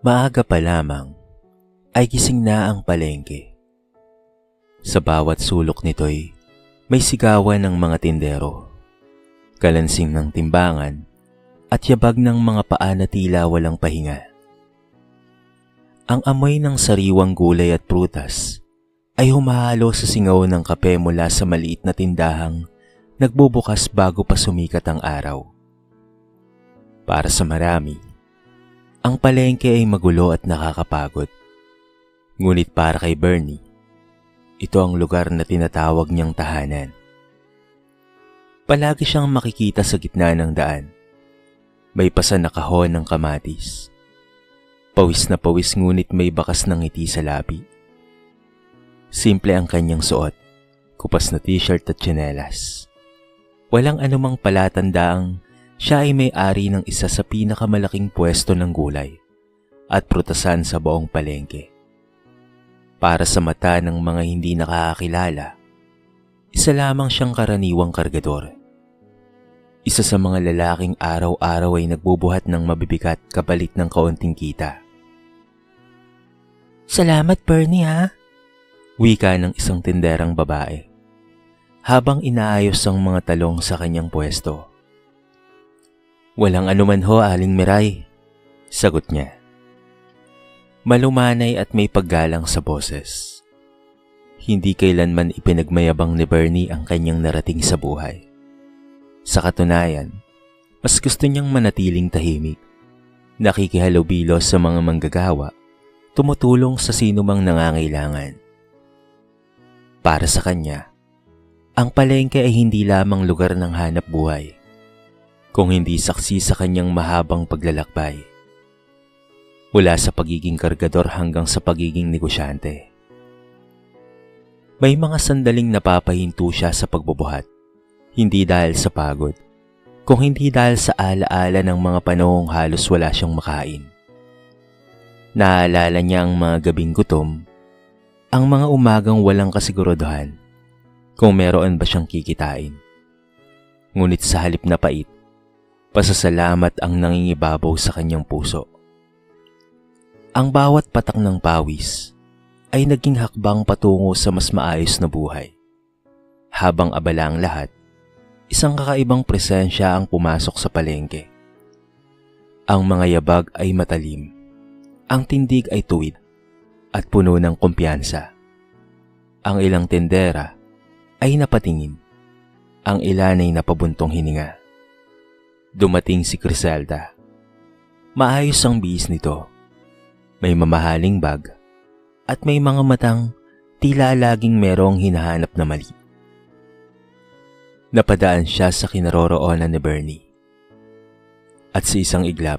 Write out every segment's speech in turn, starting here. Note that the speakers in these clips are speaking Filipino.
Maaga pa lamang ay gising na ang palengke. Sa bawat sulok nito'y may sigawan ng mga tindero, kalansing ng timbangan at yabag ng mga paa na tila walang pahinga. Ang amoy ng sariwang gulay at prutas ay humahalo sa singaw ng kape mula sa maliit na tindahang nagbubukas bago pa sumikat ang araw. Para sa marami, ang palengke ay magulo at nakakapagod. Ngunit para kay Bernie, ito ang lugar na tinatawag niyang tahanan. Palagi siyang makikita sa gitna ng daan. May pasan na kahon ng kamatis. Pawis na pawis ngunit may bakas ng ngiti sa labi. Simple ang kanyang suot, kupas na t-shirt at tsinelas. Walang anumang palatandaang siya ay may-ari ng isa sa pinakamalaking pwesto ng gulay at prutasan sa buong palengke. Para sa mata ng mga hindi nakakakilala, isa lamang siyang karaniwang kargador. Isa sa mga lalaking araw-araw ay nagbubuhat ng mabibigat kapalit ng kaunting kita. "Salamat, Bernie, ha?" Wika ng isang tinderang babae habang inaayos ang mga talong sa kanyang pwesto. "Walang anuman ho, Aling Miray," sagot niya. Malumanay at may paggalang sa boses. Hindi kailanman ipinagmayabang ni Bernie ang kanyang narating sa buhay. Sa katunayan, mas gusto niyang manatiling tahimik, nakikihalubilo sa mga manggagawa, tumutulong sa sinumang nangangailangan. Para sa kanya, ang palengke ay hindi lamang lugar ng hanap buhay, kung hindi saksi sa kanyang mahabang paglalakbay. Mula sa pagiging kargador hanggang sa pagiging negosyante. May mga sandaling napapahinto siya sa pagbubuhat, hindi dahil sa pagod, kung hindi dahil sa alaala ng mga panahong halos wala siyang makain. Naaalala niya ang mga gabing gutom, ang mga umagang walang kasiguraduhan, kung meron ba siyang kikitain. Ngunit sa halip na pait, pasasalamat ang nangingibabaw sa kanyang puso. Ang bawat patak ng pawis ay naging hakbang patungo sa mas maayos na buhay. Habang abala ang lahat, isang kakaibang presensya ang pumasok sa palengke. Ang mga yabag ay matalim, ang tindig ay tuwid at puno ng kumpiyansa. Ang ilang tendera ay napatingin, ang ilan ay napabuntong hininga. Dumating si Criselda. Maayos ang bihis nito. May mamahaling bag at may mga matang tila laging merong hinahanap na mali. Napadaan siya sa kinaroroonan ni Bernie. At sa isang iglap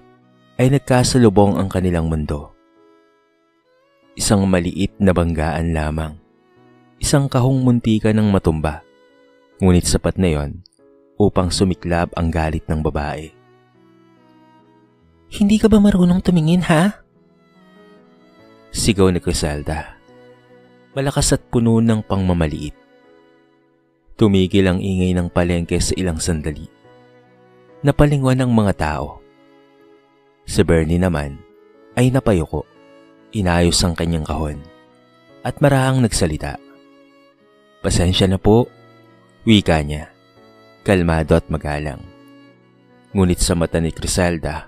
ay nagkasalubong ang kanilang mundo. Isang maliit na banggaan lamang. Isang kahong muntika ng matumba. Ngunit sapat na yon upang sumiklab ang galit ng babae. "Hindi ka ba marunong tumingin, ha?" Sigaw ni Criselda. Malakas at puno ng pangmamaliit. Tumigil ang ingay ng palengke sa ilang sandali. Napalingwan ang mga tao. Si Bernie naman ay napayuko, inayos ang kanyang kahon, at marahang nagsalita. "Pasensya na po," wika niya, kalmado at magalang. Ngunit sa mata ni Criselda,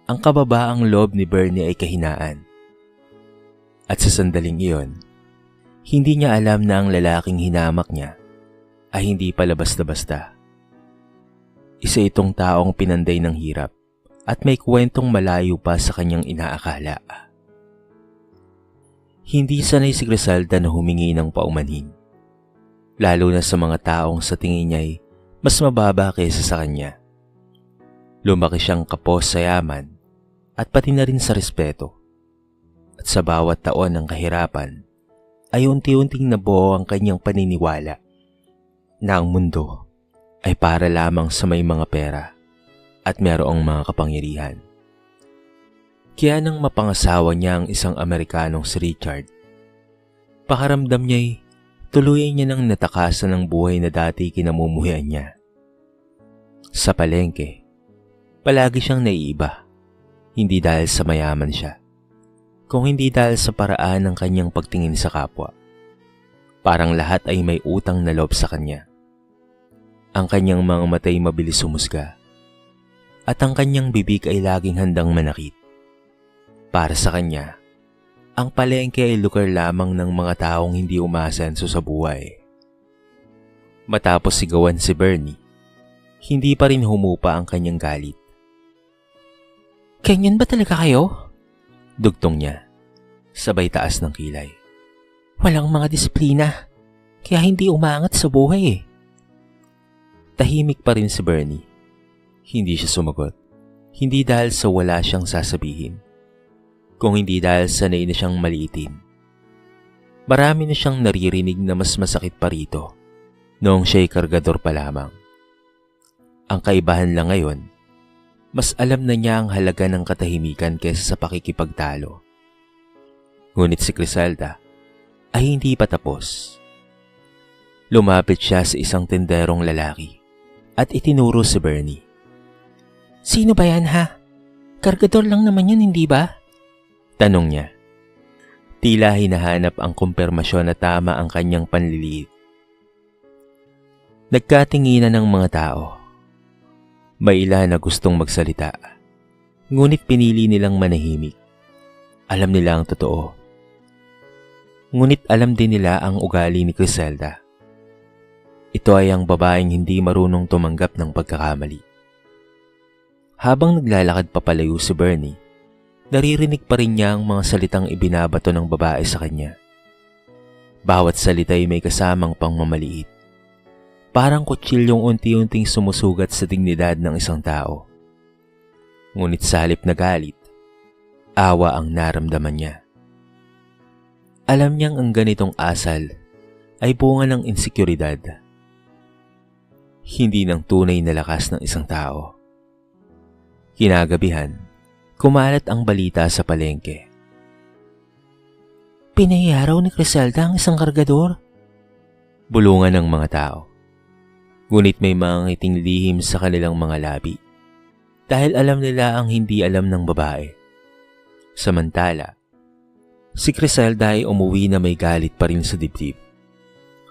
ang kababaang loob ni Bernie ay kahinaan. At sa sandaling iyon, hindi niya alam na ang lalaking hinamak niya ay hindi pala basta-basta. Isa itong taong pinanday ng hirap at may kwentong malayo pa sa kanyang inaakala. Hindi sanay si Criselda na humingi ng paumanhin, lalo na sa mga taong sa tingin niya ay mas mababa kaysa sa kanya. Lumaki siyang kapos sa yaman at pati na rin sa respeto. At sa bawat taon ng kahirapan ay unti-unting nabuo ang kanyang paniniwala na ang mundo ay para lamang sa may mga pera at mayroong mga kapangyarihan. Kaya nang mapangasawa niya ang isang Amerikanong si Richard, pakaramdam niya'y tuluyan niya nang natakasan ng buhay na dati kinamumuhian niya. Sa palengke, palagi siyang naiiba. Hindi dahil sa mayaman siya, kung hindi dahil sa paraan ng kanyang pagtingin sa kapwa. Parang lahat ay may utang na loob sa kanya. Ang kanyang mga mata'y mabilis humusga, at ang kanyang bibig ay laging handang manakit. Para sa kanya, ang palengke ay lugar lamang ng mga taong hindi umasenso sa buhay. Matapos sigawan si Bernie, hindi pa rin humupa ang kanyang galit. "Ganyan ba talaga kayo?" Dugtong niya, sabay taas ng kilay. "Walang mga disiplina, kaya hindi umaangat sa buhay eh." Tahimik pa rin si Bernie. Hindi siya sumagot. Hindi dahil sa wala siyang sasabihin, kung hindi dahil sanay na siyang maliitin. Marami na siyang naririnig na mas masakit pa rito noong siya'y kargador pa lamang. Ang kaibahan lang ngayon, mas alam na niya ang halaga ng katahimikan kaysa sa pakikipagtalo. Ngunit si Criselda ay hindi pa tapos. Lumapit siya sa isang tenderong lalaki at itinuro si Bernie. "Sino ba yan ha? Kargador lang naman yan, hindi ba?" Tanong niya. Tila hinahanap ang kumpirmasyon na tama ang kanyang panliliit. Nagkatinginan ng mga tao. May ilan na gustong magsalita, ngunit pinili nilang manahimik. Alam nila ang totoo. Ngunit alam din nila ang ugali ni Criselda. Ito ay ang babaeng hindi marunong tumanggap ng pagkakamali. Habang naglalakad papalayo si Bernie, naririnig pa rin niya ang mga salitang ibinabato ng babae sa kanya. Bawat salita ay may kasamang pangmamaliit. Parang kutsilyong unti-unting sumusugat sa dignidad ng isang tao. Ngunit sa halip na galit, awa ang naramdaman niya. Alam niyang ang ganitong asal ay bunga ng insekuridad, hindi ng tunay na lakas ng isang tao. Kinagabihan, kumalat ang balita sa palengke. "Pinahiharaw ni Criselda ang isang kargador." Bulungan ng mga tao. Ngunit may mga ngiting lihim sa kanilang mga labi dahil alam nila ang hindi alam ng babae. Samantala, si Criselda ay umuwi na may galit pa rin sa dibdib.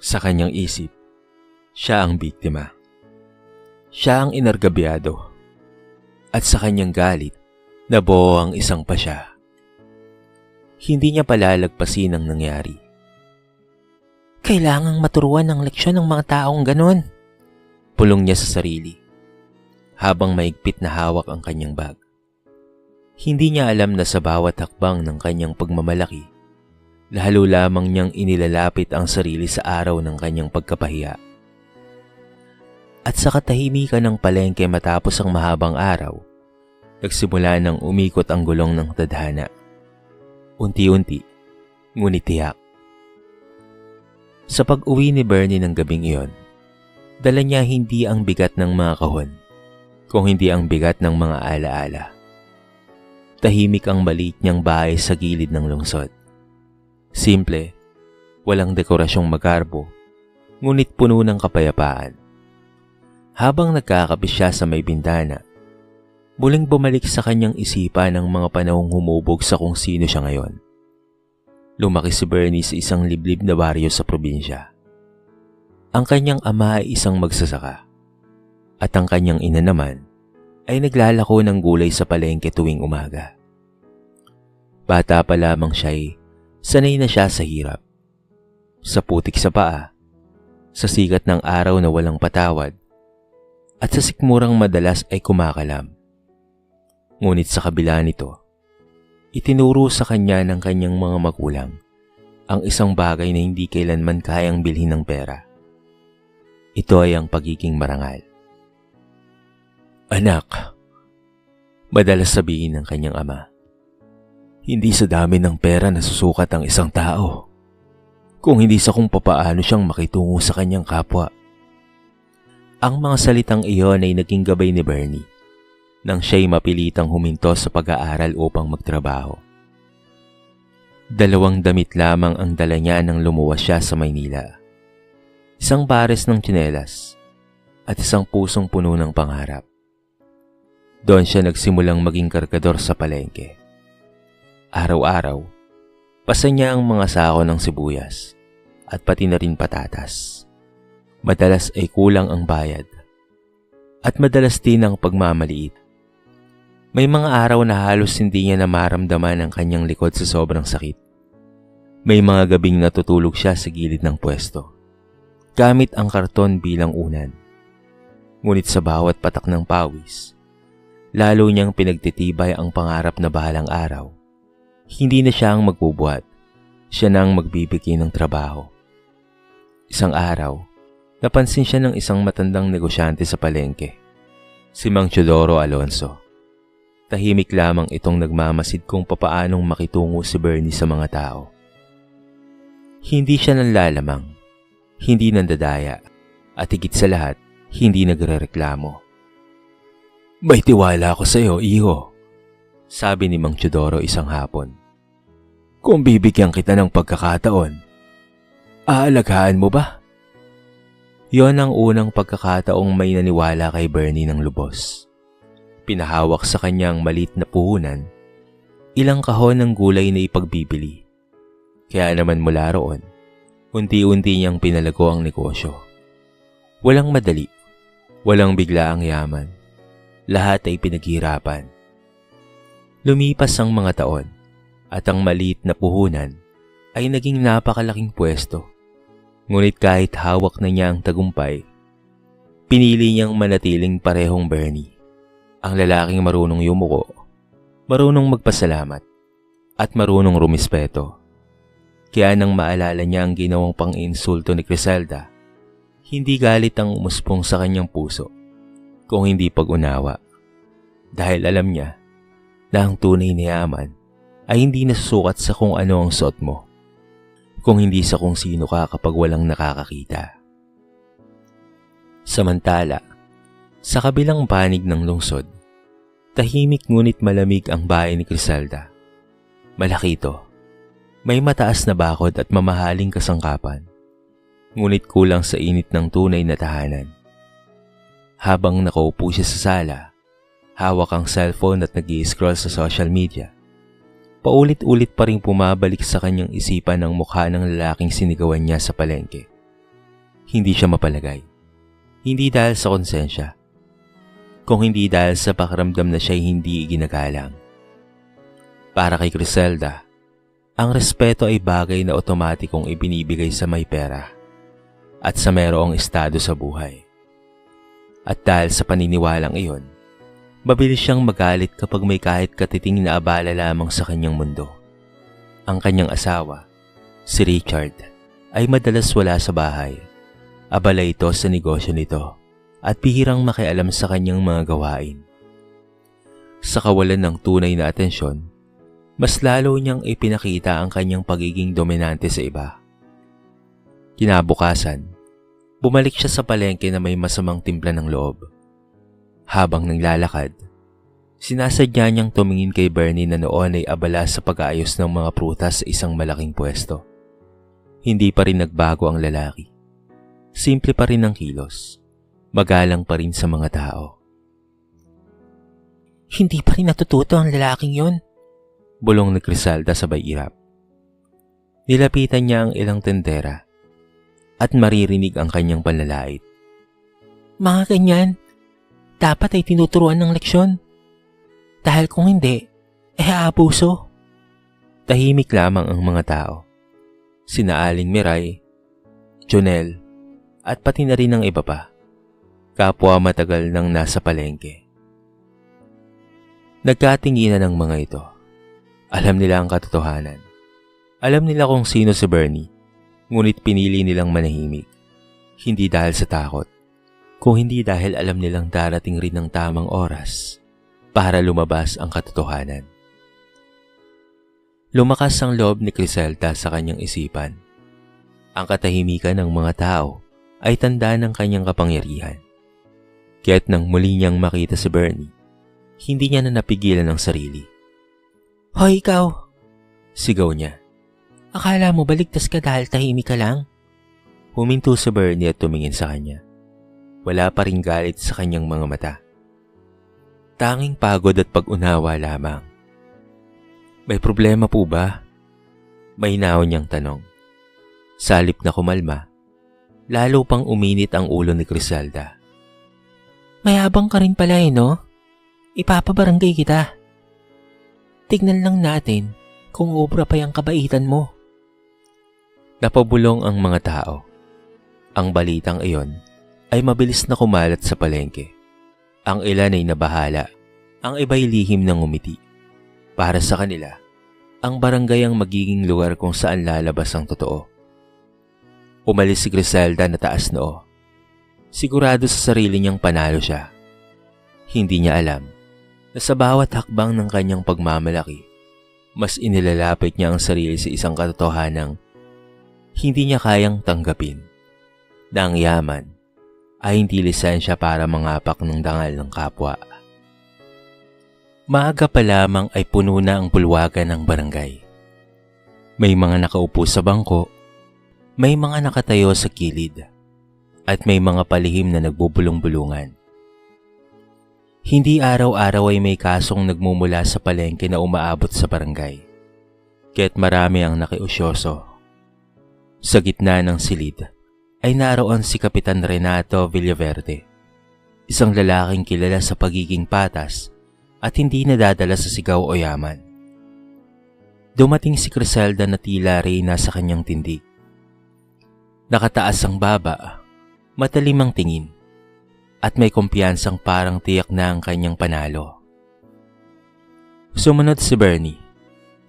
Sa kanyang isip, siya ang biktima. Siya ang inargabyado. At sa kanyang galit, nabuo ang isang pasya. Hindi niya palalagpasin ang nangyari. "Kailangang maturuan ng leksyon ng mga taong ganon," pulong niya sa sarili, habang maigpit na hawak ang kanyang bag. Hindi niya alam na sa bawat hakbang ng kanyang pagmamalaki, lalo lamang niyang inilalapit ang sarili sa araw ng kanyang pagkapahiya. At sa katahimikan ng palengke matapos ang mahabang araw, nagsimula nang umikot ang gulong ng tadhana. Unti-unti, ngunit tiyak. Sa pag-uwi ni Bernie ng gabing iyon, dala niya hindi ang bigat ng mga kahon, kung hindi ang bigat ng mga alaala. Tahimik ang maliit niyang bahay sa gilid ng lungsod. Simple, walang dekorasyong magarbo, ngunit puno ng kapayapaan. Habang nagkakape siya sa may bintana, muling bumalik sa kanyang isipan ang mga panahong humubog sa kung sino siya ngayon. Lumaki si Bernie sa isang liblib na baryo sa probinsya. Ang kanyang ama ay isang magsasaka, at ang kanyang ina naman ay naglalako ng gulay sa palengke tuwing umaga. Bata pa lamang siya ay sanay na siya sa hirap, sa putik sa paa, sa sikat ng araw na walang patawad, at sa sikmurang madalas ay kumakalam. Ngunit sa kabila nito, itinuro sa kanya ng kanyang mga magulang ang isang bagay na hindi kailanman kayang bilhin ng pera. Ito ay ang pagiging marangal. "Anak," madalas sabihin ng kanyang ama, "hindi sa dami ng pera nasusukat ang isang tao, kung hindi sa kung papaano siyang makitungo sa kanyang kapwa." Ang mga salitang iyon ay naging gabay ni Bernie nang siya'y mapilitang huminto sa pag-aaral upang magtrabaho. 2 damit lamang ang dala niya nang lumuwas siya sa Maynila. Isang pares ng tsinelas at isang pusong puno ng pangarap. Doon siya nagsimulang maging kargador sa palengke. Araw-araw, pasa niya ang mga sako ng sibuyas at pati na rin patatas. Madalas ay kulang ang bayad at madalas din ang pagmamaliit. May mga araw na halos hindi niya na maramdaman ang kanyang likod sa sobrang sakit. May mga gabing natutulog siya sa gilid ng pwesto, gamit ang karton bilang unan. Ngunit sa bawat patak ng pawis, lalo niyang pinagtitibay ang pangarap na bahalang araw. Hindi na siya ang magbubuhat, siya na ang magbibigay ng trabaho. Isang araw, napansin siya ng isang matandang negosyante sa palengke, si Mang Teodoro Alonso. Tahimik lamang itong nagmamasid kung papaanong makitungo si Bernie sa mga tao. Hindi siya nanlalamang, hindi nandadaya, at higit sa lahat, hindi nagrereklamo. "May tiwala ako sa iyo, iho," sabi ni Mang Teodoro isang hapon. "Kung bibigyan kita ng pagkakataon, aalagaan mo ba?" Yon ang unang pagkakataong may naniwala kay Bernie ng lubos. Pinahawak sa kanyang maliit na puhunan, ilang kahon ng gulay na ipagbibili. Kaya naman mula roon, unti-unti niyang pinalago ang negosyo. Walang madali, walang bigla ang yaman. Lahat ay pinaghirapan. Lumipas ang mga taon at ang maliit na puhunan ay naging napakalaking pwesto. Ngunit kahit hawak na niya ang tagumpay, pinili niyang manatiling parehong Bernie. Ang lalaking marunong yumuko, marunong magpasalamat, at marunong rumispeto. Kaya nang maalala niya ang ginawang pang-insulto ni Criselda, hindi galit ang umuspong sa kanyang puso, kung hindi pag-unawa. Dahil alam niya na ang tunay na yaman ay hindi nasusukat sa kung ano ang suot mo, kung hindi sa kung sino ka kapag walang nakakakita. Samantala, sa kabilang panig ng lungsod, tahimik ngunit malamig ang bahay ni Criselda. Malaki ito, may mataas na bakod at mamahaling kasangkapan, ngunit kulang sa init ng tunay na tahanan. Habang nakaupo siya sa sala, hawak ang cellphone at nag-i-scroll sa social media, paulit-ulit pa rin pumabalik sa kanyang isipan ang mukha ng lalaking sinigawan niya sa palengke. Hindi siya mapalagay. Hindi dahil sa konsensya, kung hindi dahil sa pakiramdam na siya'y hindi ginagalang. Para kay Criselda, ang respeto ay bagay na otomatikong ibinibigay sa may pera at sa mayroong estado sa buhay. At dahil sa paniniwalang iyon, mabilis siyang magalit kapag may kahit katiting na abala lamang sa kanyang mundo. Ang kanyang asawa, si Richard, ay madalas wala sa bahay. Abala ito sa negosyo nito at bihirang makialam sa kanyang mga gawain. Sa kawalan ng tunay na atensyon, mas lalo niyang ipinakita ang kanyang pagiging dominante sa iba. Kinabukasan, bumalik siya sa palengke na may masamang timpla ng loob. Habang naglalakad, sinasadya niyang tumingin kay Bernie na noon ay abala sa pag-aayos ng mga prutas sa isang malaking pwesto. Hindi pa rin nagbago ang lalaki. Simple pa rin ang kilos. Magalang pa rin sa mga tao. "Hindi pa rin natututo ang lalaking yon," bulong ni Criselda sabay irap. Nilapitan niya ang ilang tendera at maririnig ang kanyang panlalait. "Mga ganyan, dapat ay tinuturuan ng leksyon. Dahil kung hindi, aabuso." Tahimik lamang ang mga tao. Sina Aling Miray, Jonel, at pati na rin ang iba pa. Kapwa matagal nang nasa palengke. Nagkatinginan ang mga ito. Alam nila ang katotohanan. Alam nila kung sino si Bernie, ngunit pinili nilang manahimik. Hindi dahil sa takot, kung hindi dahil alam nilang darating rin ang tamang oras para lumabas ang katotohanan. Lumakas ang loob ni Criselda sa kanyang isipan. Ang katahimikan ng mga tao ay tanda ng kanyang kapangyarihan. Kaya't nang muli niyang makita si Bernie, hindi niya na napigilan ang sarili. "Hoy ikaw!" sigaw niya. "Akala mo baligtas ka dahil tahimik ka lang?" Huminto si Bernie at tumingin sa kanya. Wala pa ring galit sa kanyang mga mata. Tanging pagod at pag-unawa lamang. May problema po ba? Mahinaw niyang tanong. Sa halip na kumalma, lalo pang uminit ang ulo ni Criselda. Mayabang ka rin pala no? Ipapabarangay kita. Tignan lang natin kung obra pa yung kabaitan mo. Napabulong ang mga tao. Ang balitang iyon ay mabilis na kumalat sa palengke. Ang ilan ay nabahala, ang iba'y lihim ng ngumiti. Para sa kanila, ang barangay ang magiging lugar kung saan lalabas ang totoo. Umalis si Criselda na taas noo. Sigurado sa sarili niyang panalo siya. Hindi niya alam na sa bawat hakbang ng kanyang pagmamalaki, mas inilalapit niya ang sarili sa isang katotohanang hindi niya kayang tanggapin. Na ang yaman ay hindi lisensya para mangapak ng dangal ng kapwa. Maaga pa lamang ay puno na ang bulwagan ng barangay. May mga nakaupo sa bangko, may mga nakatayo sa kilid, at may mga palihim na nagbubulong-bulungan. Hindi araw-araw ay may kasong nagmumula sa palengke na umaabot sa barangay, kaya't marami ang nakiusyoso. Sa gitna ng silid ay naroon si Kapitan Renato Villaverde, isang lalaking kilala sa pagiging patas at hindi nadadala sa sigaw o yaman. Dumating si Criselda na tila reyna sa kanyang tindig. Nakataas ang baba, matalim ang tingin, at may kumpiyansang parang tiyak na ang kanyang panalo. Sumunod si Bernie,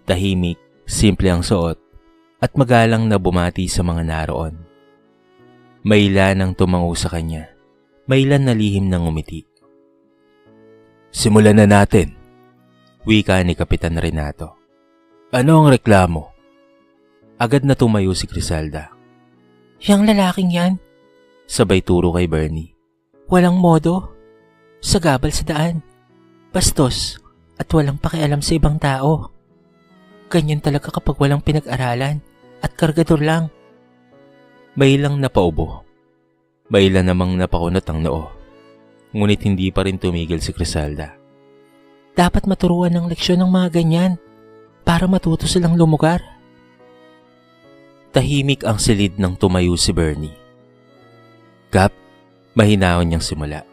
tahimik, simple ang suot, at magalang na bumati sa mga naroon. May ilan ang tumango sa kanya, may ilan na lihim ng ngumiti. Simulan na natin, wika ni Kapitan Renato. Ano ang reklamo? Agad na tumayo si Criselda. Yang lalaking yan, Sabay turo kay Bernie. walang modo, sagabal sa daan, bastos at walang pakialam sa ibang tao. Ganyan talaga kapag walang pinag-aralan at kargador lang. May ilang napaubo. May ilan namang napakunot ang noo. Ngunit hindi pa rin tumigil si Criselda. Dapat maturuan ng leksyon ng mga ganyan para matuto silang lumugar. Tahimik ang silid nang tumayo si Bernie. Kap, mahinaon niyang simula.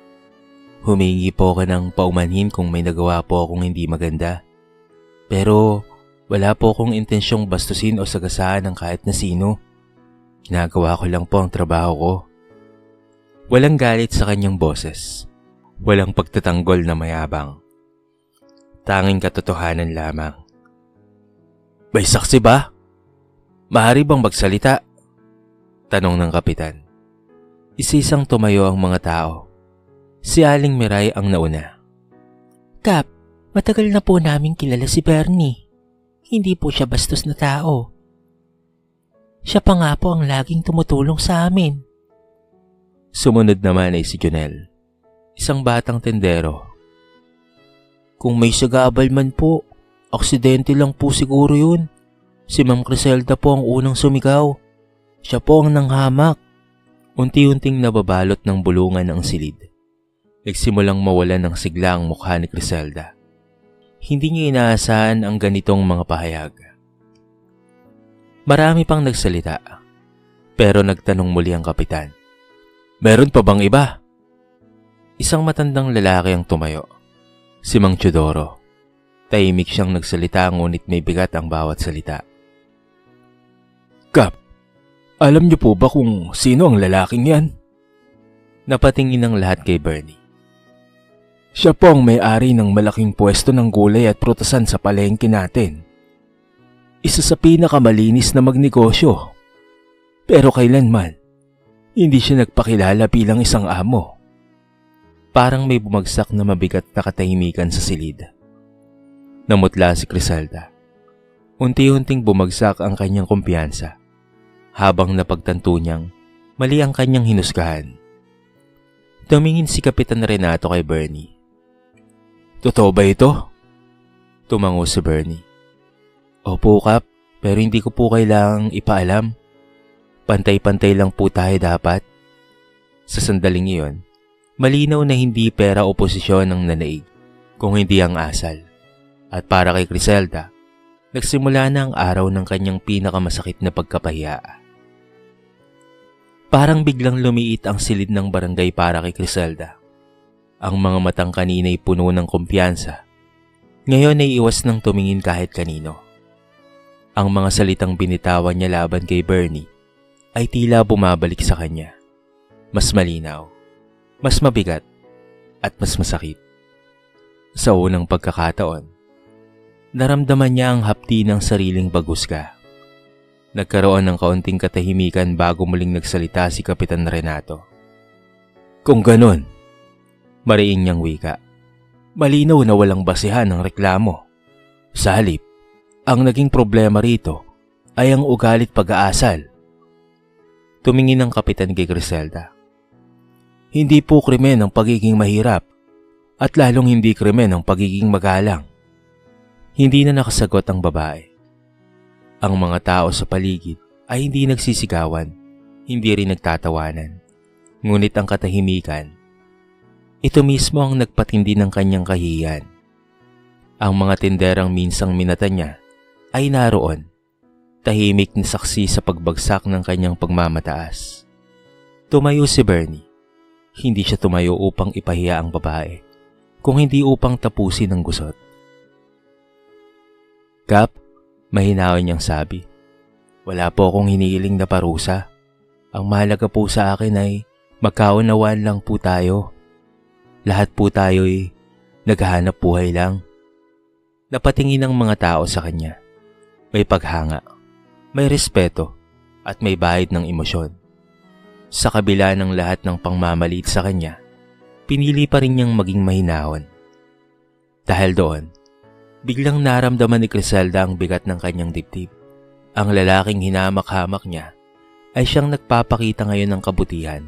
Humingi po ka ng paumanhin kung may nagawa po akong hindi maganda. Pero wala po akong intensyong bastusin o sagasaan ng kahit na sino. Ginagawa ko lang po ang trabaho ko. Walang galit sa kanyang boses. Walang pagtatanggol na mayabang. Tanging katotohanan lamang. May saksi ba? Maaari bang magsalita? Tanong ng kapitan. Isa-isang tumayo ang mga tao. Si Aling Miray ang nauna. Kap, matagal na po naming kilala si Bernie. Hindi po siya bastos na tao. Siya pa nga po ang laging tumutulong sa amin. Sumunod naman ay si Jonel, isang batang tendero. Kung may sagabal man po, aksidente lang po siguro yun. Si Ma'am Criselda po ang unang sumigaw. Siya po ang nanghamak. Unti-unting nababalot ng bulungan ang silid. Nagsimulang mawalan ng sigla ang mukha ni Criselda. Hindi niya inaasahan ang ganitong mga pahayag. Marami pang nagsalita, pero nagtanong muli ang kapitan. Meron pa bang iba? Isang matandang lalaki ang tumayo. Si Mang Teodoro. Tahimik siyang nagsalita ngunit may bigat ang bawat salita. Kap, alam niyo po ba kung sino ang lalaking yan? Napatingin ang lahat kay Bernie. Siya po ang may-ari ng malaking pwesto ng gulay at prutasan sa palengke natin. Isa sa pinakamalinis na magnegosyo. Pero kailanman, hindi siya nagpakilala bilang isang amo. Parang may bumagsak na mabigat na katahimikan sa silid. Namutla si Criselda. Unti-unting bumagsak ang kanyang kumpiyansa. Habang napagtanto niyang mali ang kanyang hinusgahan. Tumingin si Kapitan Renato kay Bernie. Totoo ba ito? Tumango si Bernie. Opo, Kap, pero hindi ko po kailangang ipaalam. Pantay-pantay lang po tayo dapat. Sa sandaling iyon, malinaw na hindi pera o posisyon ang nanaig, kung hindi ang asal. At para kay Criselda, nagsimula na ang araw ng kanyang pinakamasakit na pagkapahiya. Parang biglang lumiit ang silid ng barangay para kay Criselda. Ang mga matang kanina'y puno ng kumpiyansa. Ngayon ay iwas ng tumingin kahit kanino. Ang mga salitang binitawan niya laban kay Bernie ay tila bumabalik sa kanya. Mas malinaw, mas mabigat, at mas masakit. Sa unang pagkakataon, naramdaman niya ang hapti ng sariling baghusga. Nagkaroon ng kaunting katahimikan bago muling nagsalita si Kapitan Renato. Kung ganon, mariing niyang wika, malinaw na walang basehan ng reklamo. Sa halip, ang naging problema rito ay ang ugalit pag-aasal. Tumingin ang kapitan kay Criselda. Hindi po krimen ang pagiging mahirap at lalong hindi krimen ang pagiging magalang. Hindi na nakasagot ang babae. Ang mga tao sa paligid ay hindi nagsisigawan, hindi rin nagtatawanan. Ngunit ang katahimikan, ito mismo ang nagpatindi ng kanyang kahihiyan. Ang mga tinderang minsang minata niya ay naroon, tahimik na saksi sa pagbagsak ng kanyang pagmamataas. Tumayo si Bernie. Hindi siya tumayo upang ipahiya ang babae, kung hindi upang tapusin ang gusot. Kap, mahinaon niyang sabi, wala po akong hinihiling na parusa. Ang mahalaga po sa akin ay magkaunawaan lang po tayo. Lahat po tayo'y naghahanap buhay lang. Napatingin ang mga tao sa kanya. May paghanga, may respeto, at may bahid ng emosyon. Sa kabila ng lahat ng pangmamaliit sa kanya, pinili pa rin niyang maging mahinahon. Dahil doon, biglang naramdaman ni Criselda ang bigat ng kanyang dibdib. Ang lalaking hinamak-hamak niya ay siyang nagpapakita ngayon ng kabutihan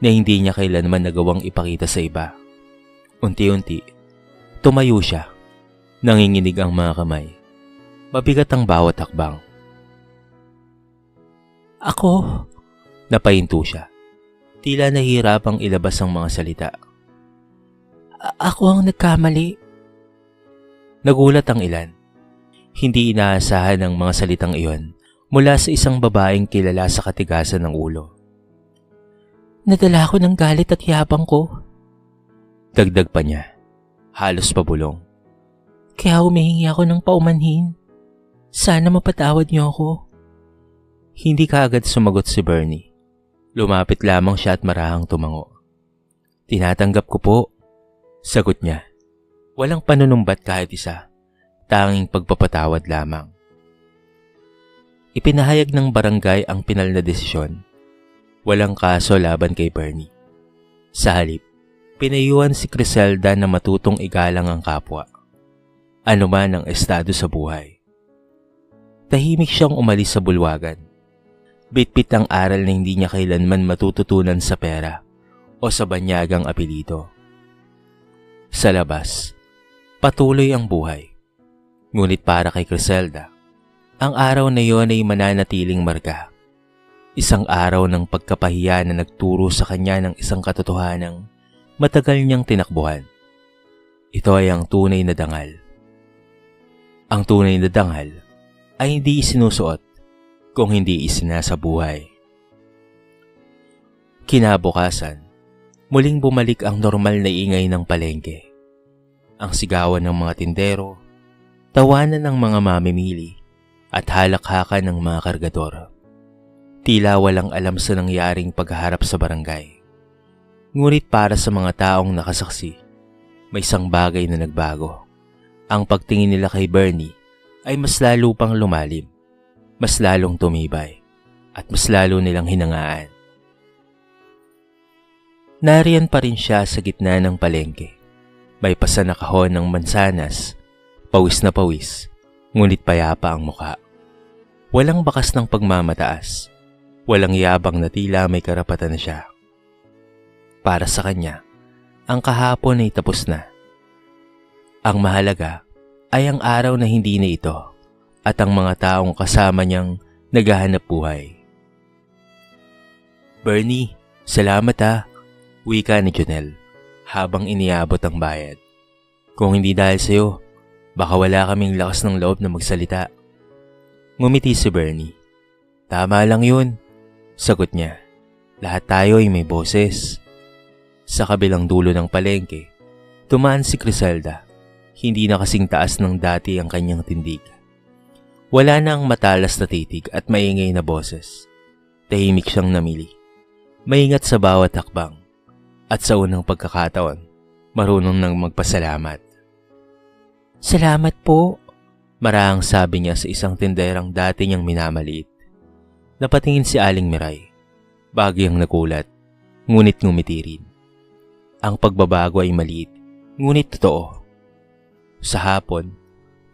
na hindi niya kailanman nagawang ipakita sa iba. Unti-unti, tumayo siya. Nanginginig ang mga kamay. Mabigat ang bawat hakbang. Ako? Napahinto siya. Tila nahihirapang ilabas ang mga salita. Ako ang nagkamali. Nagulat ang ilan. Hindi inaasahan ang mga salitang iyon mula sa isang babaeng kilala sa katigasan ng ulo. Nadala ko ng galit at yabang ko. Dagdag pa niya, halos pabulong. Kaya humihingi ako ng paumanhin. Sana mapatawad niyo ako. Hindi kaagad sumagot si Bernie. Lumapit lamang siya at marahang tumango. Tinatanggap ko po, sagot niya. Walang panunumbat kahit isa, tanging pagpapatawad lamang. Ipinahayag ng barangay ang pinal na desisyon. Walang kaso laban kay Bernie. Sa halip, pinayuhan si Criselda na matutong igalang ang kapwa. Ano man ang estado sa buhay. Tahimik siyang umalis sa bulwagan. Bitbit ang aral na hindi niya kailanman matututunan sa pera o sa banyagang apelido. Sa labas, patuloy ang buhay. Ngunit para kay Criselda, ang araw na iyon ay mananatiling marka. Isang araw ng pagkapahiya na nagturo sa kanya ng isang katotohanang matagal niyang tinakbuhan. Ito ay ang tunay na dangal. Ang tunay na dangal ay hindi isinusuot kung hindi isinasabuhay. Kinabukasan, muling bumalik ang normal na ingay ng palengke. Ang sigawan ng mga tindero, tawanan ng mga mamimili, at halakhakan ng mga kargador. Tila walang alam sa nangyaring paghaharap sa barangay. Ngunit para sa mga taong nakasaksi, may isang bagay na nagbago. Ang pagtingin nila kay Bernie ay mas lalo pang lumalim, mas lalong tumibay, at mas lalo nilang hinangaan. Nariyan pa rin siya sa gitna ng palengke. May pasa na kahon ng mansanas, pawis na pawis, ngunit payapa ang mukha. Walang bakas ng pagmamataas, walang yabang na tila may karapatan na siya. Para sa kanya, ang kahapon ay tapos na. Ang mahalaga ay ang araw na hindi na ito at ang mga taong kasama niyang naghahanap buhay. Bernie, salamat ha, wika ni Jonel habang iniabot ang bayad. Kung hindi dahil sa'yo, baka wala kaming lakas ng loob na magsalita. Ngumiti si Bernie. Tama lang yun, sagot niya. Lahat tayo ay may boses. Sa kabilang dulo ng palengke, tumaan si Criselda. Hindi na kasing taas ng dati ang kanyang tindig. Wala na ang matalas na titig at maingay na boses. Tahimik siyang namili. Maingat sa bawat hakbang. At sa unang pagkakataon, marunong nang magpasalamat. Salamat po. Marahang sabi niya sa isang tinderang dati niyang minamaliit. Napatingin si Aling Miray. Bagyang nagulat, ngunit ngumiti rin. Ang pagbabago ay maliit, ngunit totoo. Sa hapon,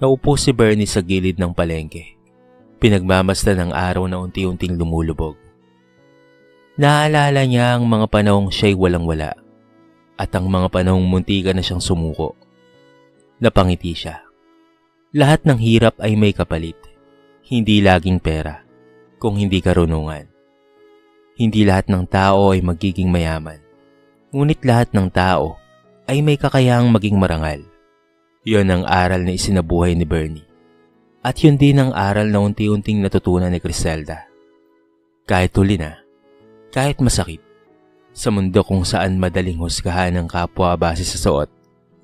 naupo si Bernie sa gilid ng palengke. Pinagmamasdan ng araw na unti-unting lumulubog. Naalala niya ang mga panahong siya'y walang-wala at ang mga panahong muntika na siyang sumuko. Napangiti siya. Lahat ng hirap ay may kapalit. Hindi laging pera, kung hindi karunungan. Hindi lahat ng tao ay magiging mayaman. Ngunit lahat ng tao ay may kakayahang maging marangal. Yon ang aral na isinabuhay ni Bernie. At yun din ang aral na unti-unting natutunan ni Criselda. Kahit huli na, kahit masakit, sa mundo kung saan madaling husgahan ng kapwa base sa suot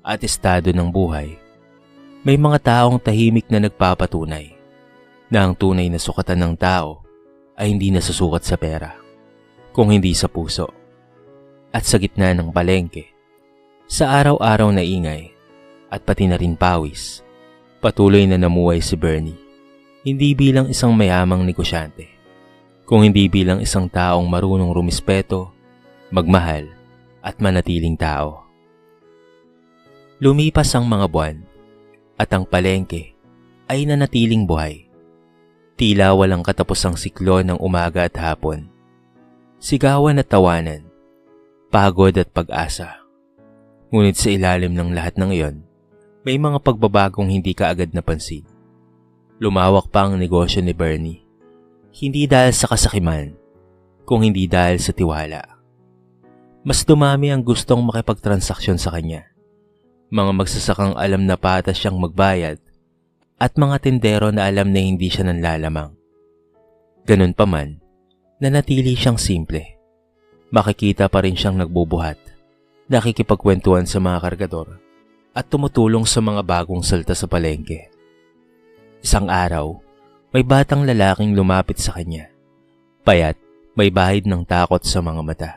at estado ng buhay, may mga taong tahimik na nagpapatunay na ang tunay na sukatan ng tao ay hindi nasusukat sa pera, kung hindi sa puso. At sa gitna ng palengke, sa araw-araw na ingay at pati na rin pawis, patuloy na namuhay si Bernie. Hindi bilang isang mayamang negosyante, kung hindi bilang isang taong marunong rumispeto, magmahal at manatiling tao. Lumipas ang mga buwan at ang palengke ay nanatiling buhay. Tila walang katapusang siklo ng umaga at hapon. Sigawan at tawanan, pagod at pag-asa. Ngunit sa ilalim ng lahat ng iyon, may mga pagbabagong hindi kaagad napansin. Lumawak pa ang negosyo ni Bernie. Hindi dahil sa kasakiman, kung hindi dahil sa tiwala. Mas dumami ang gustong makipagtransaksyon sa kanya. Mga magsasakang alam na patas siyang magbayad at mga tindero na alam na hindi siya nanlalamang. Ganun pa man, nanatili siyang simple. Makikita pa rin siyang nagbubuhat, nakikipagkwentuhan sa mga kargador at tumutulong sa mga bagong salta sa palengke. Isang araw, may batang lalaking lumapit sa kanya. Payat, may bahid ng takot sa mga mata.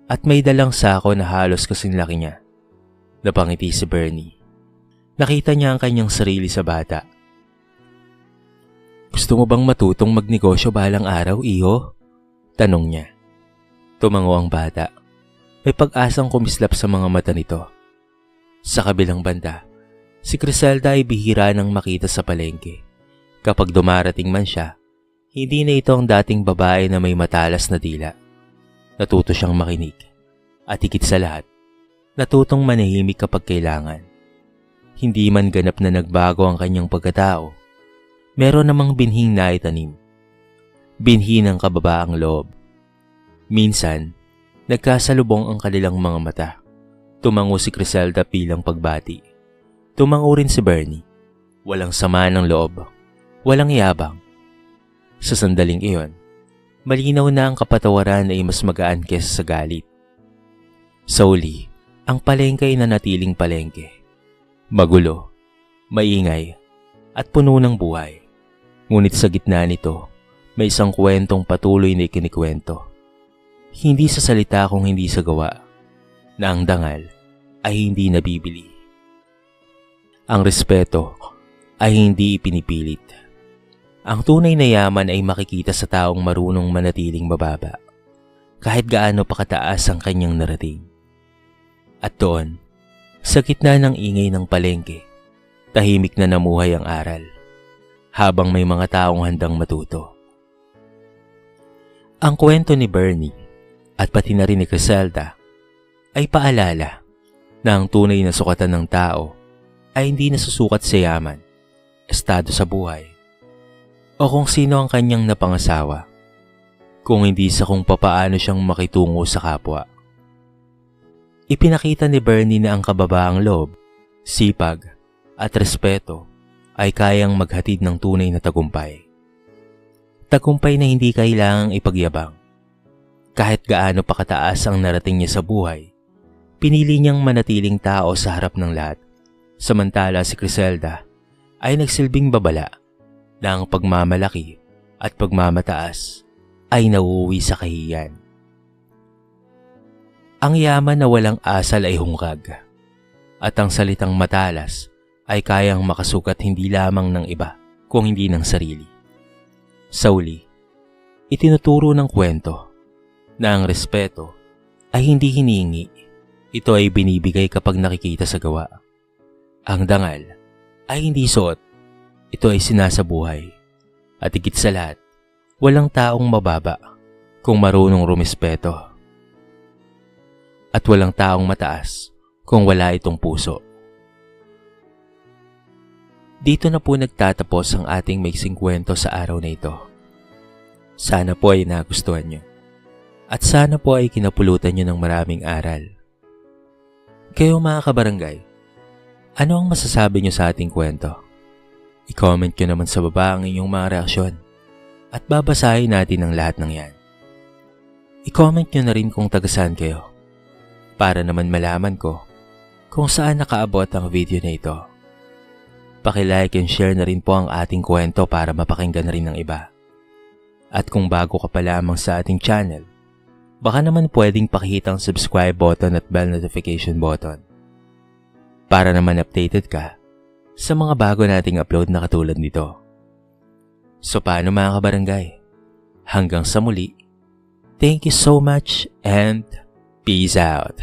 At may dalang sako na halos kasing laki niya. Napangiti si Bernie. Nakita niya ang kanyang sarili sa bata. Gusto mo bang matutong magnegosyo balang araw, iho? Tanong niya. Tumango ang bata. May pag-asang kumislap sa mga mata nito. Sa kabilang banda, si Criselda ay bihira nang makita sa palengke. Kapag dumarating man siya, hindi na ito ang dating babae na may matalas na dila. Natuto siyang makinig. At higit sa lahat, natutong manahimik kapag kailangan. Hindi man ganap na nagbago ang kanyang pagkatao, meron namang binhing naitanim. Binhi ng kababaang loob. Minsan, nagkasalubong ang kanilang mga mata. Tumango si Criselda bilang pagbati. Tumango rin si Bernie. Walang sama ng loob. Walang yabang. Sa sandaling iyon, malinaw na ang kapatawaran ay mas magaan kesa sa galit. Sa uli, ang palengke ay nanatiling palengke. Magulo, maingay, at puno ng buhay. Ngunit sa gitna nito, may isang kwentong patuloy na ikinikwento. Hindi sa salita kung hindi sa gawa, na ang dangal ay hindi nabibili. Ang respeto ay hindi ipinipilit. Ang tunay na yaman ay makikita sa taong marunong manatiling mababa, kahit gaano pa kataas ang kanyang narating. At doon, sa gitna ng ingay ng palengke, tahimik na namuhay ang aral, habang may mga taong handang matuto. Ang kwento ni Bernie, at pati na rin ni Criselda, ay paalala na ang tunay na sukatan ng tao ay hindi nasusukat sa yaman, estado sa buhay, o kung sino ang kanyang napangasawa, kung hindi sa kung papaano siyang makitungo sa kapwa. Ipinakita ni Bernie na ang kababaang loob, sipag at respeto ay kayang maghatid ng tunay na tagumpay. Tagumpay na hindi kailangang ipagyabang. Kahit gaano pa kataas ang narating niya sa buhay, pinili niyang manatiling tao sa harap ng lahat. Samantala si Criselda ay nagsilbing babala na ang pagmamalaki at pagmamataas ay nauuwi sa kahiyan. Ang yaman na walang asal ay hungkag, at ang salitang matalas ay kayang makasukat hindi lamang ng iba kung hindi ng sarili. Sa uli, itinuturo ng kwento na ang respeto ay hindi hinihingi, ito ay binibigay kapag nakikita sa gawa. Ang dangal ay hindi suot, ito ay sinasabuhay. At higit sa lahat, walang taong mababa kung marunong rumispeto. At walang taong mataas kung wala itong puso. Dito na po nagtatapos ang ating maiksing kwento sa araw na ito. Sana po ay nagustuhan nyo. At sana po ay kinapulutan nyo ng maraming aral. Kayo mga kabarangay, ano ang masasabi nyo sa ating kwento? I-comment nyo naman sa baba ang inyong mga reaksyon at babasahin natin ang lahat ng yan. I-comment nyo na rin kung taga-saan kayo para naman malaman ko kung saan nakaabot ang video na ito. Paki-like and share na rin po ang ating kwento para mapakinggan na rin ng iba. At kung bago ka pa lamang sa ating channel, baka naman pwedeng pakihit ang subscribe button at bell notification button para naman updated ka sa mga bago nating upload na katulad nito. So paano mga kabarangay? Hanggang sa muli, thank you so much and peace out.